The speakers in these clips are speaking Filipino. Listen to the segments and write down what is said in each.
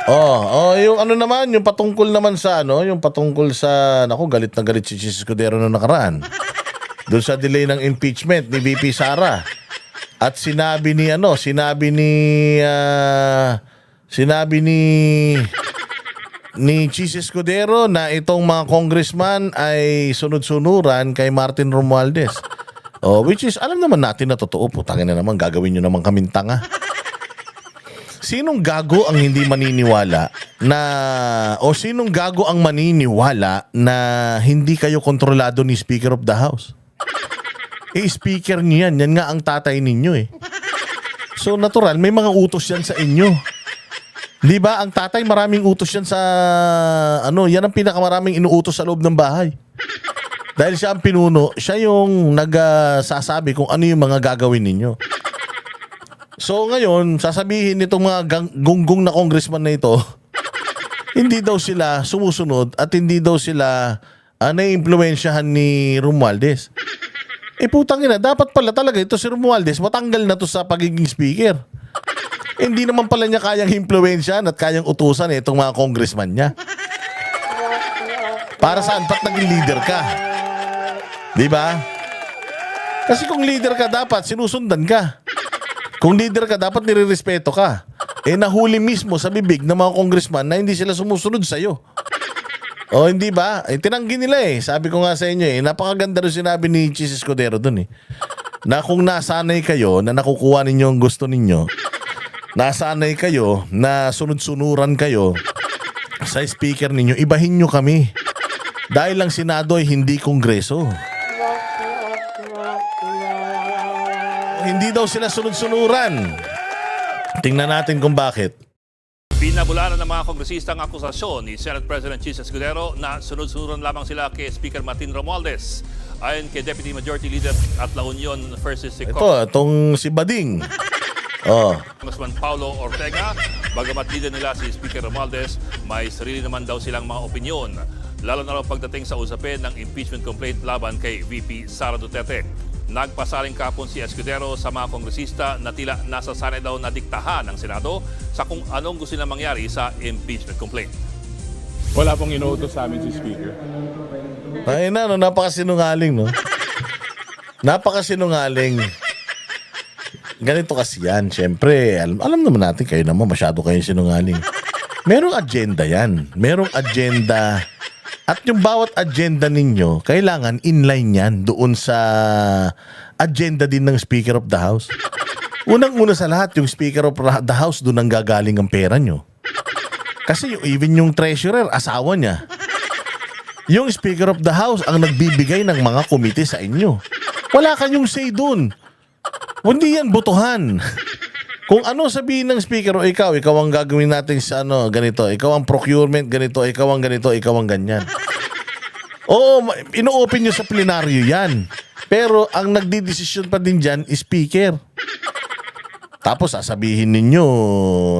Yung ano naman, yung patungkol naman sa yung patungkol sa, naku, galit na galit si Chis Escudero noong nakaraan. Doon sa delay ng impeachment ni VP Sara. At sinabi ni Chis Escudero na itong mga congressman ay sunod-sunuran kay Martin Romualdez. Which is, alam naman natin na totoo. Putangin na naman, gagawin nyo naman kaming tanga. Sinong gago ang hindi maniniwala sinong gago ang maniniwala na hindi kayo kontrolado ni Speaker of the House? Speaker niyo yan. Yan nga ang tatay ninyo eh. So natural, may mga utos yan sa inyo. Di ba? Ang tatay, maraming utos yan sa yan ang pinakamaraming inuutos sa loob ng bahay. Dahil siya ang pinuno, siya yung nagsasabi kung ano yung mga gagawin ninyo. So ngayon, sasabihin nitong mga gunggong na congressman na ito, hindi daw sila sumusunod at hindi daw sila naiimpluwensyahan ni Romualdez. Putang ina, dapat pala talaga ito si Romualdez, matanggal na to sa pagiging speaker. Hindi naman pala niya kayang impluwensyahan at kayang utusan itong mga congressman niya. Para saan? Ba't naging leader ka? Di ba? Kasi kung leader ka, dapat sinusundan ka. Kung leader ka, dapat nirerespeto ka. Nahuli mismo sa bibig ng mga congressman na hindi sila sumusunod sa'yo. Hindi ba? Tinanggi nila eh. Sabi ko nga sa inyo napakaganda rin sinabi ni Chis Escudero dun eh. Na kung nasanay kayo, na nakukuha ninyo ang gusto ninyo, nasanay kayo, na sunod-sunuran kayo sa speaker ninyo, ibahin nyo kami. Dahil ang Senado ay hindi Kongreso. Hindi daw sila sunod-sunuran. Tingnan natin kung bakit. Pinabularan ng mga kongresista ang akusasyon ni Senate President Chis Escudero na sunod-sunuran lamang sila kay Speaker Martin Romualdez. Ayon kay Deputy Majority Leader at La Union versus itong si Bading. Congressman Paulo Ortega, bagamat leader nila si Speaker Romualdez, may sarili naman daw silang mga opinyon, lalo na raw pagdating sa usapin ng impeachment complaint laban kay VP Sara Duterte. Nagpasaling kapon si Escudero sa mga kongresista na tila nasasanay daw na diktahan ng Senado sa kung anong gusto nila mangyari sa impeachment complaint. Wala pong inuutos sa amin si Speaker. Napakasinungaling, no? Napakasinungaling. Ganito kasi yan. Siyempre, alam naman natin kayo naman, masyado kayong sinungaling. Merong agenda yan. Merong agenda. At yung bawat agenda ninyo, kailangan inline yan doon sa agenda din ng Speaker of the House. Unang-una sa lahat, yung Speaker of the House, doon ang gagaling ang pera nyo. Kasi even yung treasurer, asawa niya. Yung Speaker of the House ang nagbibigay ng mga komite sa inyo. Wala kayong say doon. Hindi yan botohan. Kung ano sabihin ng speaker, ikaw ang gagawin natin sa ganito, ikaw ang procurement, ganito, ikaw ang ganito, ikaw ang ganyan. Ino-open nyo sa plenaryo yan. Pero ang nagdidesisyon pa din dyan is speaker. Tapos sasabihin ninyo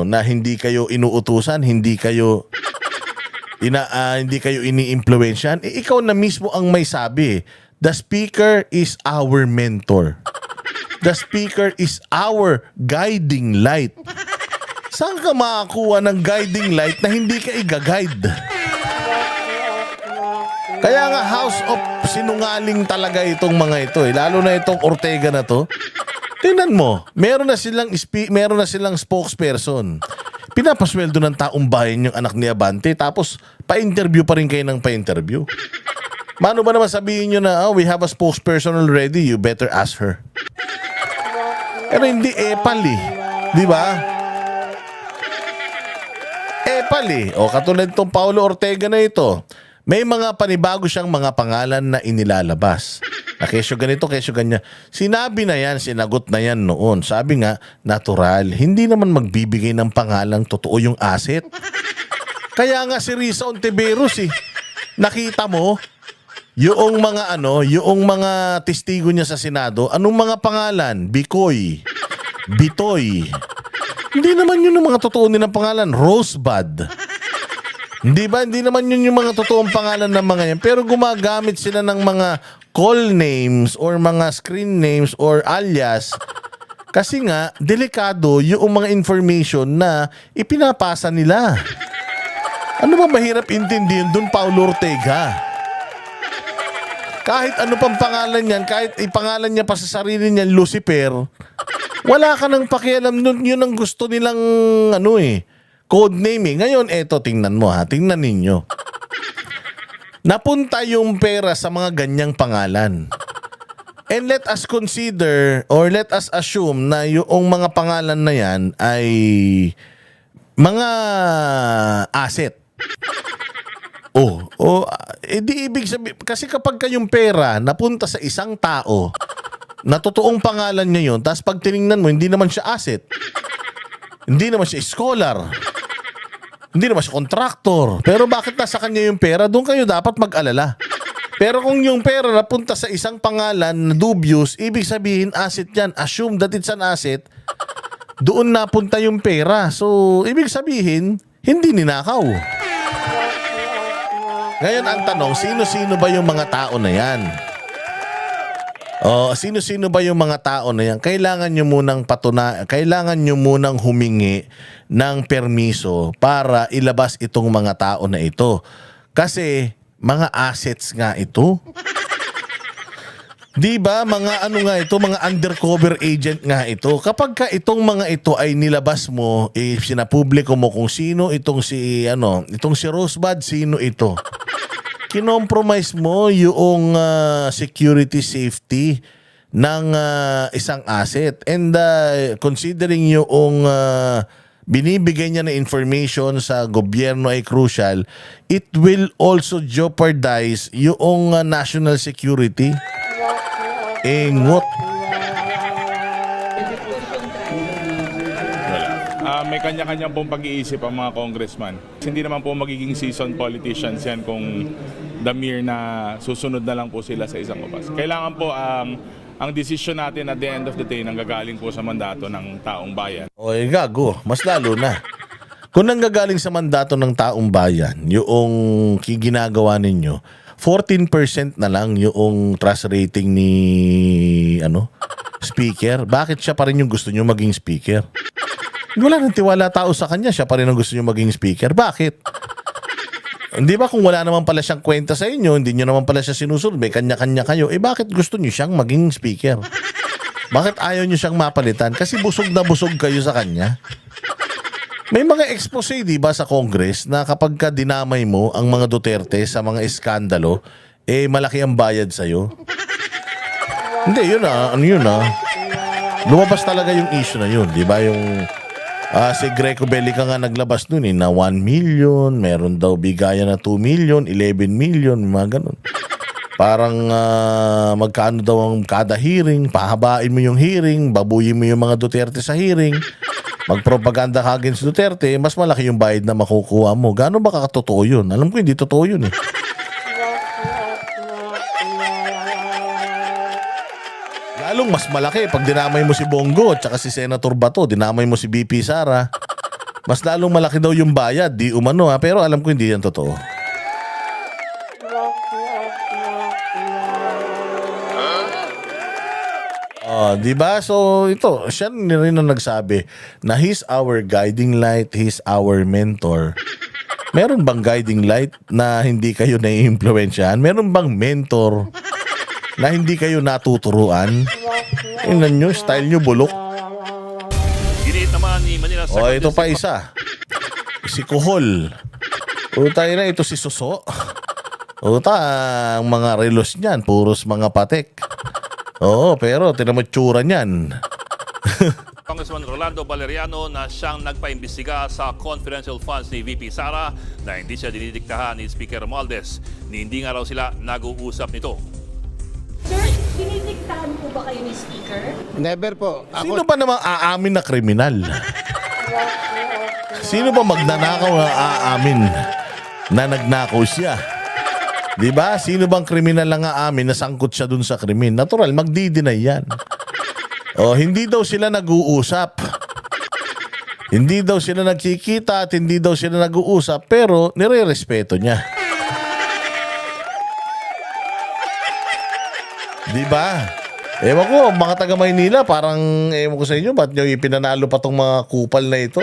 na hindi kayo inuutusan, hindi kayo ini-impluwensyahan. Ikaw na mismo ang may sabi. The speaker is our mentor. The speaker is our guiding light. Saan ka makakuha ng guiding light na hindi ka i-guide? Kaya nga House of sinungaling talaga itong mga ito eh. Lalo na itong Ortega na to. Tingnan mo, meron na silang spokesperson. Pinapasweldo ng taong bayan yung anak ni Abante, tapos pa-interview pa rin kayo ng pa-interview. Mano ba naman sabihin nyo na, we have a spokesperson already, you better ask her. Pero hindi epal eh. Di ba? Epal eh. Katulad itong Paulo Ortega na ito. May mga panibago siyang mga pangalan na inilalabas. Na kesyo ganito, kesyo ganyan. Sinabi na yan, sinagot na yan noon. Sabi nga, natural. Hindi naman magbibigay ng pangalang totoo yung asset. Kaya nga si Risa Ontiveros eh. Nakita mo? Yung mga testigo niya sa Senado, anong mga pangalan? Bikoy, Bitoy. Hindi naman yun yung mga totoo nilang pangalan. Rosebud. Hindi ba? Hindi naman yun yung mga totoong pangalan ng mga yan. Pero gumagamit sila ng mga call names or mga screen names or alias. Kasi nga, delikado yung mga information na ipinapasa nila. Ano ba mahirap intindihin dun, Paulo Ortega? Kahit ano pang pangalan niyan, kahit ipangalan niya pa sa sarili niyan, Lucifer, wala ka nang pakialam nun. Yun ang gusto nilang code name. Ngayon, eto, tingnan mo ha. Tingnan ninyo. Napunta yung pera sa mga ganyang pangalan. And let us consider or let us assume na yung mga pangalan na yan ay mga asset. Di ibig sabihin, kasi kapag kayong pera napunta sa isang tao na totoong pangalan niya yun, tapos pag tinignan mo, hindi naman siya asset, hindi naman siya scholar, hindi naman siya contractor, pero bakit nasa kanya yung pera, doon kayo dapat mag-alala. Pero kung yung pera napunta sa isang pangalan na dubious, ibig sabihin asset yan. Assume that it's an asset. Doon napunta yung pera. So, ibig sabihin, hindi ninakaw. Ngayon ang tanong, sino-sino ba yung mga tao na yan? Sino-sino ba yung mga tao na yan? Kailangan nyo munang humingi ng permiso para ilabas itong mga tao na ito. Kasi mga assets nga ito. Di ba? Mga mga undercover agent nga ito. Kapag ka itong mga ito ay nilabas mo, sinapubliko mo kung sino itong si Rosebud, sino ito. Kinompromise mo yung security safety ng isang asset. And considering yung binibigay niya na information sa gobyerno ay crucial, it will also jeopardize yung national security. Ngot. May kanya-kanya pong pag-iisip ang mga congressman. Hindi naman po magiging seasoned politicians yan kung the mere na susunod na lang po sila sa isang opas. Kailangan po ang decision natin at the end of the day nanggagaling po sa mandato ng taong bayan. Oy, gago. Mas lalo na. Kung nanggagaling sa mandato ng taong bayan, yung ginagawa ninyo, 14% na lang yung trust rating ni speaker. Bakit siya pa rin yung gusto nyo maging speaker? Wala nang tiwala tao sa kanya, siya pa rin ang gusto nyo maging speaker. Bakit? Hindi ba kung wala naman pala siyang kwenta sa inyo, hindi nyo naman pala siya sinusunod, may kanya-kanya kayo, bakit gusto nyo siyang maging speaker? Bakit ayaw nyo siyang mapalitan? Kasi busog na busog kayo sa kanya. May mga expose, di ba, sa Congress na kapag ka dinamay mo ang mga Duterte sa mga iskandalo, malaki ang bayad sa'yo. Hindi, yun lumabas talaga yung issue na yun, di ba? Yung si Greco Bellica nga naglabas nun na 1 million, meron daw bigayan na 2 million, 11 million, mga ganun. Parang magkano daw ang kada hearing, pahabain mo yung hearing, babuyin mo yung mga Duterte sa hearing, magpropaganda ka against Duterte, mas malaki yung bayad na makukuha mo. Gano'n ba kakatotoo yun? Alam ko hindi totoo yun eh. Lalong mas malaki pag dinamay mo si Bongo at saka si Senator Bato, dinamay mo si BP Sara. Mas lalong malaki daw yung bayad, di umano pero alam ko hindi yan totoo. Di ba? So ito, siya rin ang nagsabi na he's our guiding light, he's our mentor. Meron bang guiding light na hindi kayo naiimpluwensyahan? Meron bang mentor na hindi kayo natuturuan? Tingnan nyo, style nyo bulok. Giniit naman ni Manila Second Ito pa isa. Si Kuhol. Tayo na, ito si Suso. Ang mga relos niyan, puros mga patek. Pero tinamatsura niyan. Congressman Rolando Valeriano na siyang nagpaimbestiga sa confidential funds ni VP Sara na hindi siya dinidiktahan ni Speaker Romualdez. Hindi nga raw sila nag-uusap nito. Sir, dinidiktahan po ba kayo ni Speaker? Never po. Sino ba namang aamin na kriminal? Sino ba magnanakaw na aamin na nagnakaw siya? Diba? Sino bang kriminal lang aamin na sangkot siya dun sa krimen? Natural, magdi-deny yan. Hindi daw sila nag-uusap. Hindi daw sila nagkikita at hindi daw sila nag-uusap pero nire-respeto niya. Diba? Ewan ko, mga taga Maynila, parang ewan ko sa inyo, ba't nyo ipinanalo pa tong mga kupal na ito?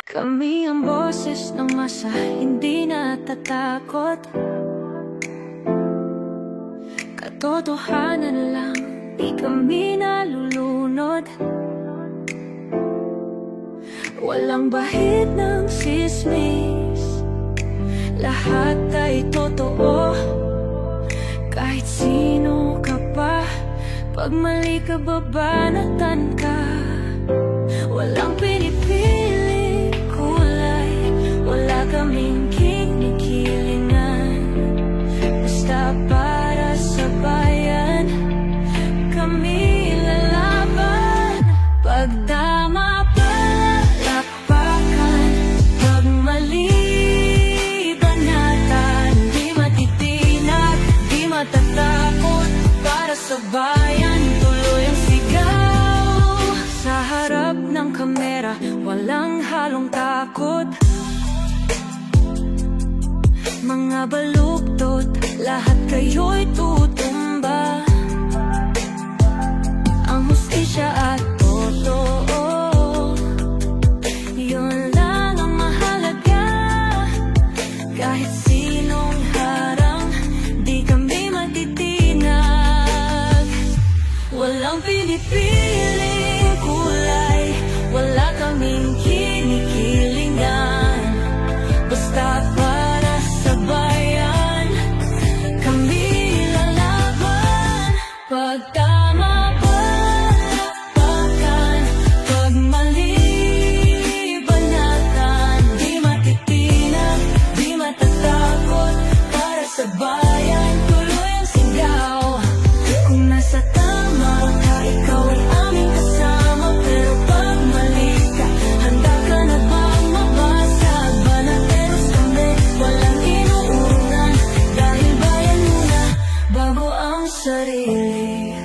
Kami ang boses ng masa, hindi natatakot. Katotohanan lang, di kami nalulunod. Walang bahid ng sismis, lahat ay totoo. Kahit sino ka pa, pag mali ka babanatan ka. Walang pinipili kulay, wala kaming kinikilingan. Basta para sa bayan, kami lalaban. Pag tama palakpakan, pag mali banatan. Di matitinag, di matatakot, para sa bayan tuloy ang sigaw. Sa harap ng kamera, walang halong takot. Mga baluktot, lahat kayo'y tutumba. Ang hustisya at totoo, yun lang ang mahalaga. Kahit sinong harang, di kami matitinag. Walang pinipiling kulay, wala kaming kinikilingan. Basta para sa bayan, kami lalaban. Pag tama palakpakan, pag mali banatan. Di matitinag, di matatakot, para sa bayan tuloy ang sigaw. Kung nasa tama ka, ikaw ay aming kasama. Pero pag mali ka, handa ka na bang mabasag? Banateros kami, walang inuunan. Dahil bayan muna, bago ang sarili.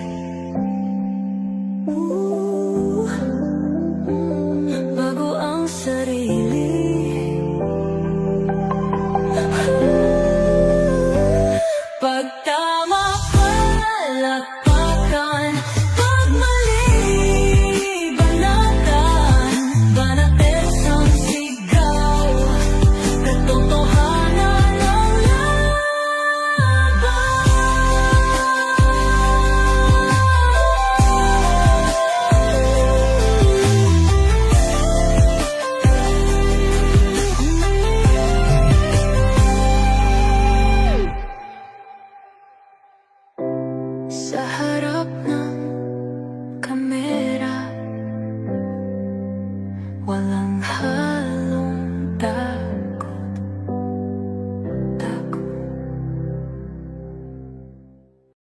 Bago ang sarili. Pag tama palakpakan, pag mali banatan. Banateros ang sigaw, katotohanan ang sa harap ng kamera, wala